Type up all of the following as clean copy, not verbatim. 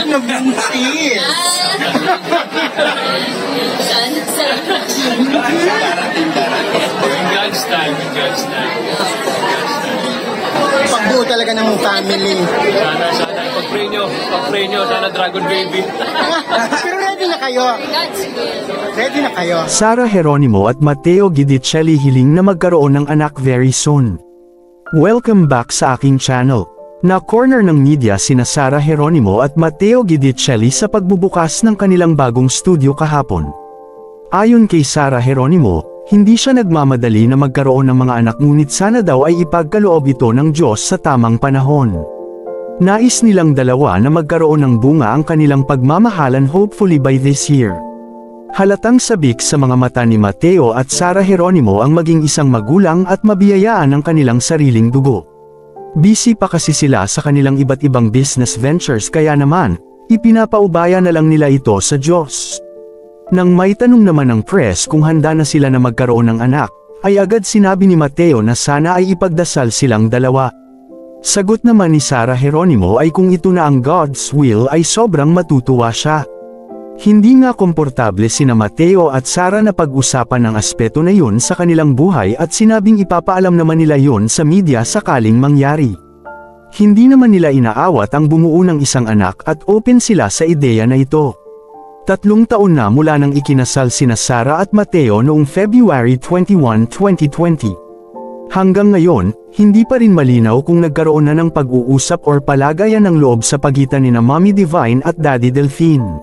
Nabuntis! God's time. Pagbuo talaga ng family. Sana pag-pray nyo, sana Dragon Baby. Pero ready na kayo. Ready na kayo. Sarah Geronimo at Matteo Guidicelli hiling na magkaroon ng anak very soon. Welcome back sa aking channel. Na-corner ng media sina Sarah Geronimo at Matteo Guidicelli sa pagbubukas ng kanilang bagong studio kahapon. Ayon kay Sarah Geronimo, hindi siya nagmamadali na magkaroon ng mga anak ngunit sana daw ay ipagkaloob ito ng Diyos sa tamang panahon. Nais nilang dalawa na magkaroon ng bunga ang kanilang pagmamahalan hopefully by this year. Halatang sabik sa mga mata ni Matteo at Sarah Geronimo ang maging isang magulang at mabiyayaan ng kanilang sariling dugo. Busy pa kasi sila sa kanilang iba't ibang business ventures kaya naman, ipinapaubaya na lang nila ito sa Diyos. Nang may tanong naman ng press kung handa na sila na magkaroon ng anak, ay agad sinabi ni Matteo na sana ay ipagdasal silang dalawa. Sagot naman ni Sarah Geronimo ay kung ito na ang God's will ay sobrang matutuwa siya. Hindi nga komportable sina Matteo at Sarah na pag-usapan ng aspeto na yun sa kanilang buhay at sinabing ipapaalam naman nila yun sa media sakaling mangyari. Hindi naman nila inaawat ang bumuo ng isang anak at open sila sa ideya na ito. 3 taon na mula nang ikinasal sina Sarah at Matteo noong February 21, 2020. Hanggang ngayon, hindi pa rin malinaw kung nagkaroon na ng pag-uusap or palagayan ng loob sa pagitan nina Mommy Divine at Daddy Delphine.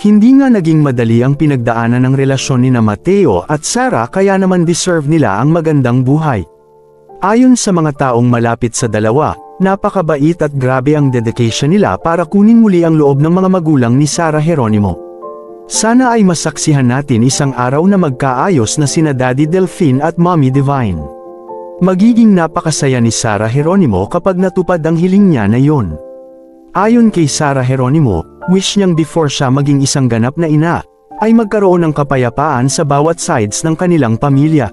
Hindi nga naging madali ang pinagdaanan ng relasyon nina Matteo at Sarah kaya naman deserve nila ang magandang buhay. Ayon sa mga taong malapit sa dalawa, napakabait at grabe ang dedication nila para kunin muli ang loob ng mga magulang ni Sarah Geronimo. Sana ay masaksihan natin isang araw na magkaayos na sina Daddy Delphine at Mommy Divine. Magiging napakasaya ni Sarah Geronimo kapag natupad ang hiling niya na yon. Ayon kay Sarah Geronimo, wish niyang before siya maging isang ganap na ina, ay magkaroon ng kapayapaan sa bawat sides ng kanilang pamilya.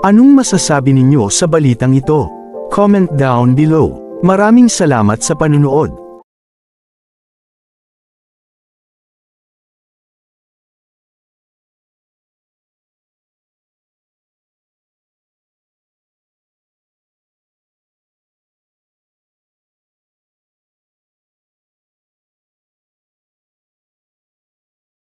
Anong masasabi ninyo sa balitang ito? Comment down below. Maraming salamat sa panunood.